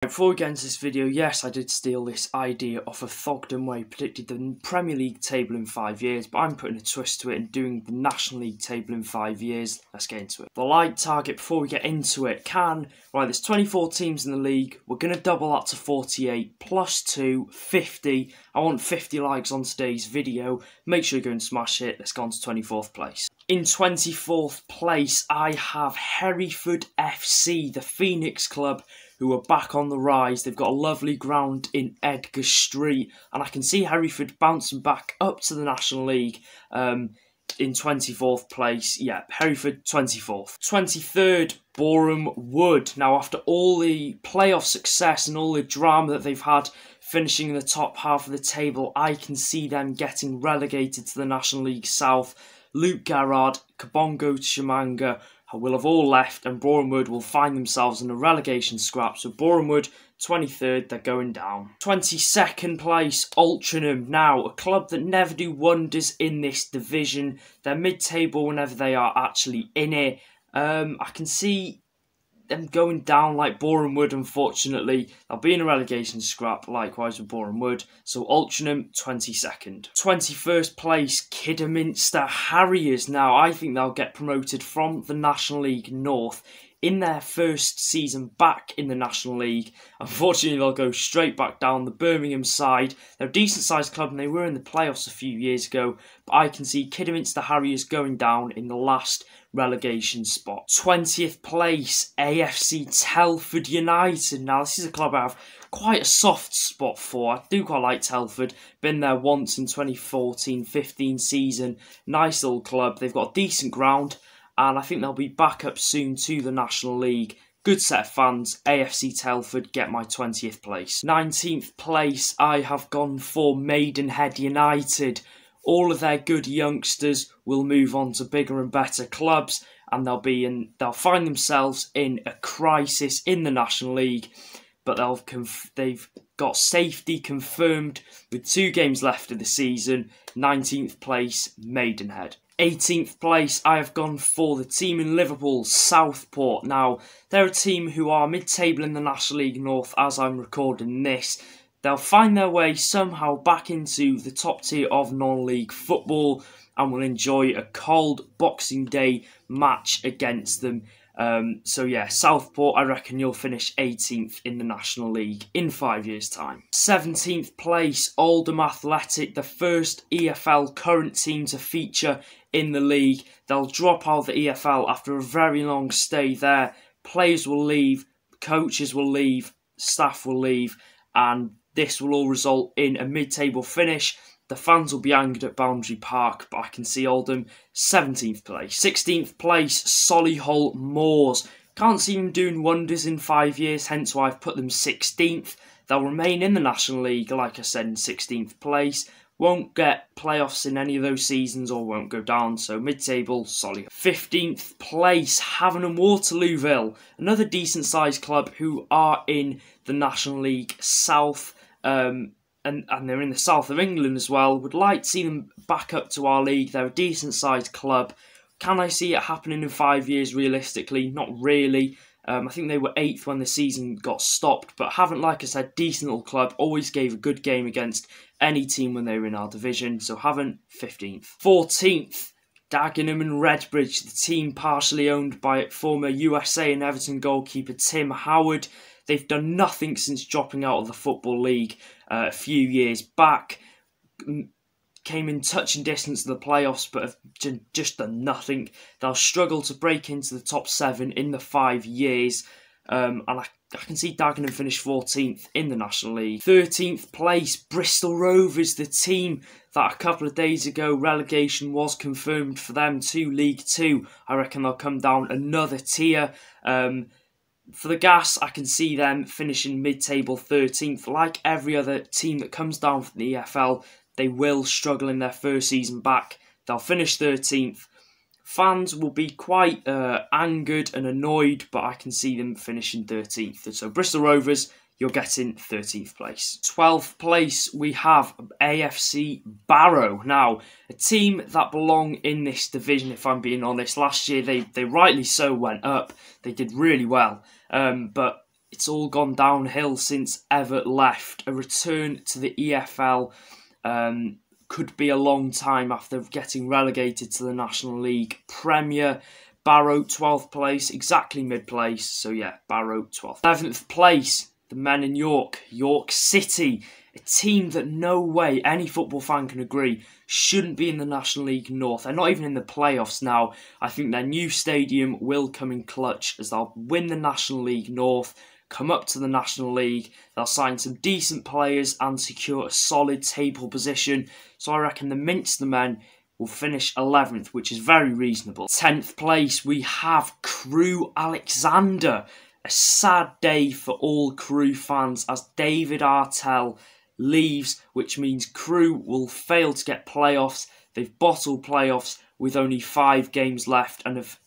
Before we get into this video, yes, I did steal this idea off of Thogden where he predicted the Premier League table in 5 years, but I'm putting a twist to it and doing the National League table in 5 years. Let's get into it. The like target before we get into it there's 24 teams in the league, we're going to double that to 48, plus 2, 50. I want 50 likes on today's video. Make sure you go and smash it. Let's go on to 24th place. In 24th place, I have Harryford Fc, the Phoenix club, who are back on the rise. They've got a lovely ground in Edgar Street, and I can see Harryford bouncing back up to the National League in 24th place. Yeah, Harryford 24th. 23rd, Boreham Wood. Now, after all the playoff success and all the drama that they've had finishing in the top half of the table, I can see them getting relegated to the National League South. Luke Garrard, Kabongo Chimanga will have all left, and Boreham Wood will find themselves in a relegation scrap. So Boreham Wood, 23rd, they're going down. 22nd place, Altrincham. Now, a club that never do wonders in this division. They're mid-table whenever they are actually in it. I can see them going down like Boreham Wood, unfortunately. They'll be in a relegation scrap, likewise with Boreham Wood. So Altrincham, 22nd. 21st place, Kidderminster Harriers. Now, I think they'll get promoted from the National League North in their first season back in the National League. Unfortunately, they'll go straight back down the Birmingham side. They're a decent-sized club, and they were in the playoffs a few years ago. But I can see Kidderminster Harriers going down in the last relegation spot. 20th place, AFC Telford United. Now, this is a club I have quite a soft spot for. I do quite like Telford. Been there once in 2014-15 season. Nice little club. They've got a decent ground, and I think they'll be back up soon to the National League. Good set of fans. AFC Telford get my 20th place. 19th place, I have gone for Maidenhead United. All of their good youngsters will move on to bigger and better clubs, and they'll find themselves in a crisis in the National League. But they've got safety confirmed with 2 games left of the season. 19th place, Maidenhead. 18th place, I have gone for the team in Liverpool Southport. Now, they're a team who are mid-table in the National League North as I'm recording this. They'll find their way somehow back into the top tier of non-league football and will enjoy a cold Boxing Day match against them. So yeah, Southport, I reckon you'll finish 18th in the National League in 5 years' time. 17th place, Oldham Athletic, the first EFL current team to feature in the league. They'll drop out of the EFL after a very long stay there. Players will leave, coaches will leave, staff will leave, and this will all result in a mid-table finish. The fans will be angered at Boundary Park, but I can see Oldham 17th place. 16th place, Solihull Moors. Can't see them doing wonders in 5 years, hence why I've put them 16th. They'll remain in the National League, like I said, in 16th place. Won't get playoffs in any of those seasons or won't go down, so mid-table, Solihull. 15th place, Havant and Waterlooville. Another decent-sized club who are in the National League South. And they're in the south of England as well. Would like to see them back up to our league. They're a decent-sized club. Can I see it happening in 5 years realistically? Not really. I think they were 8th when the season got stopped, but Havant, like I said, decent little club. Always gave a good game against any team when they were in our division. So Havant, 15th. 14th, Dagenham and Redbridge, the team partially owned by former USA and Everton goalkeeper Tim Howard. They've done nothing since dropping out of the Football League a few years back. Came in touching distance of the playoffs, but have just done nothing. They'll struggle to break into the top 7 in the 5 years. And I can see Dagenham finish 14th in the National League. 13th place, Bristol Rovers, the team that a couple of days ago relegation was confirmed for them to League 2. I reckon they'll come down another tier. For the Gas, I can see them finishing mid-table 13th. Like every other team that comes down from the EFL, they will struggle in their first season back. They'll finish 13th. Fans will be quite angered and annoyed, but I can see them finishing 13th. So Bristol Rovers, you're getting 13th place. 12th place, we have Afc Barrow. Now, a team that belong in this division, if I'm being honest. Last year, they rightly so went up. They did really well. But it's all gone downhill since Everett left. A return to the EFL could be a long time after getting relegated to the National League. Premier, Barrow 12th place, exactly mid-place. So yeah, Barrow 12th. 11th place, the men in York City. A team that no way any football fan can agree shouldn't be in the National League North. They're not even in the playoffs now. I think their new stadium will come in clutch as they'll win the National League North, come up to the National League. They'll sign some decent players and secure a solid table position. So I reckon the Minster men will finish 11th, which is very reasonable. 10th place, we have Crewe Alexander. A sad day for all Crewe fans as David Artell leaves, which means Crewe will fail to get playoffs. They've bottled playoffs with only 5 games left and have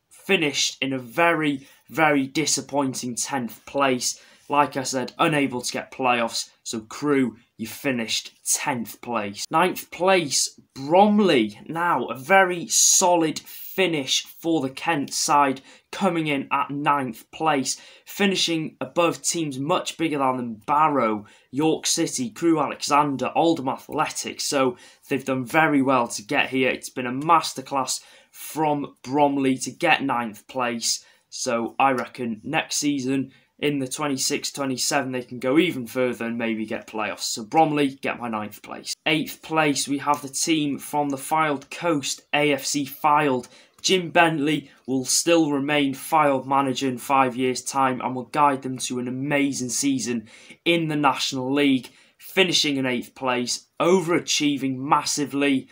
finished in a very, very disappointing 10th place. Like I said, unable to get playoffs. So Crewe, you finished 10th place. 9th place, Bromley. Now, a very solid finish for the Kent side, coming in at 9th place, finishing above teams much bigger than them: Barrow, York City, Crewe Alexander, Oldham Athletic. So they've done very well to get here. It's been a masterclass from Bromley to get 9th place. So I reckon next season, in the 26-27, they can go even further and maybe get playoffs. So Bromley, get my 9th place. 8th place, we have the team from the Fylde Coast, AFC Fylde. Jim Bentley will still remain Fylde manager in 5 years' time and will guide them to an amazing season in the National League, finishing in 8th place, overachieving massively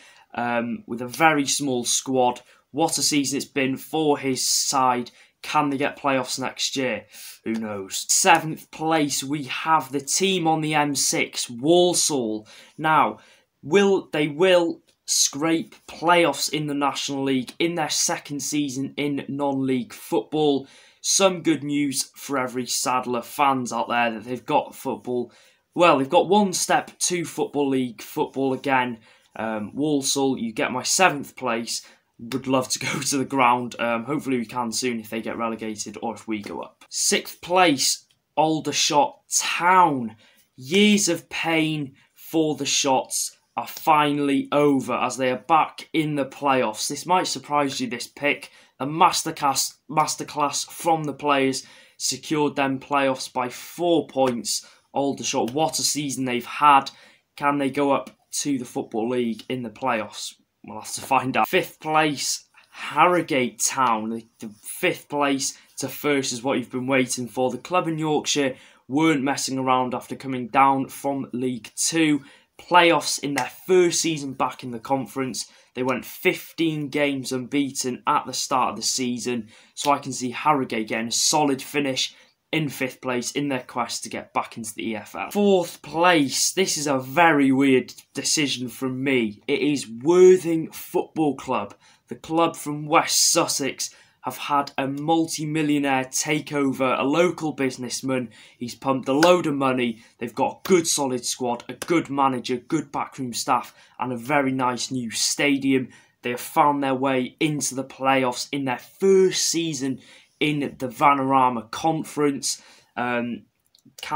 with a very small squad. What a season it's been for his side. Can they get playoffs next year? Who knows? 7th place, we have the team on the M6, Walsall. Now, they will scrape playoffs in the National League in their second season in non-league football. Some good news for every Sadler fans out there that they've got football. Well, they've got one step to Football League football again. Walsall, you get my 7th place. Would love to go to the ground. Hopefully we can soon if they get relegated or if we go up. 6th place, Aldershot Town. Years of pain for the Shots are finally over as they are back in the playoffs. This might surprise you, this pick. A masterclass from the players secured them playoffs by 4 points. Aldershot, what a season they've had. Can they go up to the Football League in the playoffs? We'll have to find out. 5th place, Harrogate Town. The 5th place to first is what you've been waiting for. The club in Yorkshire weren't messing around after coming down from League 2. Playoffs in their first season back in the conference. They went 15 games unbeaten at the start of the season. So I can see Harrogate getting a solid finish in 5th place in their quest to get back into the EFL. 4th place, this is a very weird decision from me. It is Worthing Football Club. The club from West Sussex have had a multi-millionaire take over, a local businessman. He's pumped a load of money. They've got a good solid squad, a good manager, good backroom staff and a very nice new stadium. They have found their way into the playoffs in their first season in the Vanarama Conference. Can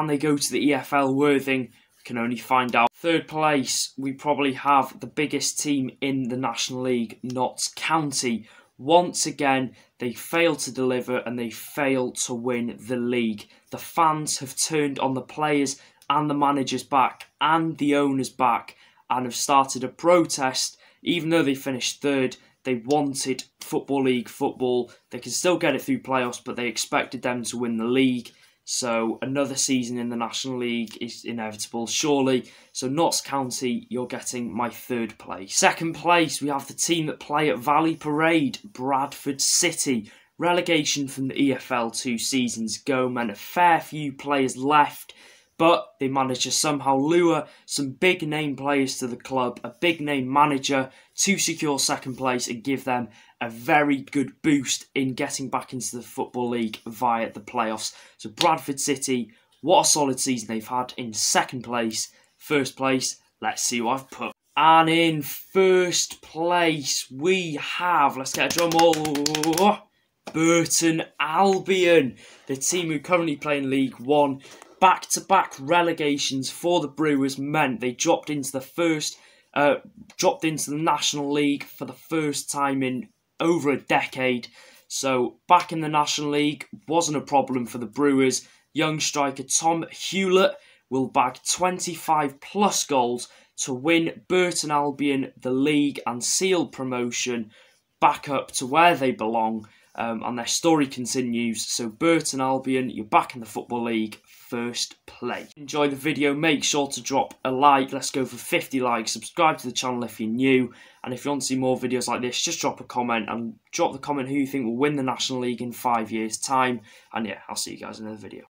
they go to the EFL? Worthing? We can only find out. 3rd place, we probably have the biggest team in the National League, Notts County. Once again, they fail to deliver and they fail to win the league. The fans have turned on the players and the managers back and the owners back and have started a protest. Even though they finished 3rd, they wanted Football League football. They can still get it through playoffs, but they expected them to win the league. So another season in the National League is inevitable, surely. So Notts County, you're getting my 3rd place. 2nd place, we have the team that play at Valley Parade, Bradford City. Relegation from the EFL 2 seasons ago meant a fair few players left, but they managed to somehow lure some big name players to the club, a big name manager to secure 2nd place and give them a very good boost in getting back into the Football League via the playoffs. So Bradford City, what a solid season they've had in 2nd place. 1st place, let's see what I've put. And in 1st place we have, let's get a drum roll, Burton Albion, the team who currently play in League One. Back-to-back relegations for the Brewers meant they dropped into the National League for the first time in over a decade. So back in the National League wasn't a problem for the Brewers. Young striker Tom Hewlett will bag 25 plus goals to win Burton Albion the league and seal promotion back up to where they belong. And their story continues. So Burton Albion, you're back in the Football League, first place. Enjoy the video, make sure to drop a like. Let's go for 50 likes. Subscribe to the channel if you're new. And if you want to see more videos like this, just drop a comment and drop the comment who you think will win the National League in 5 years' time. And yeah, I'll see you guys in another video.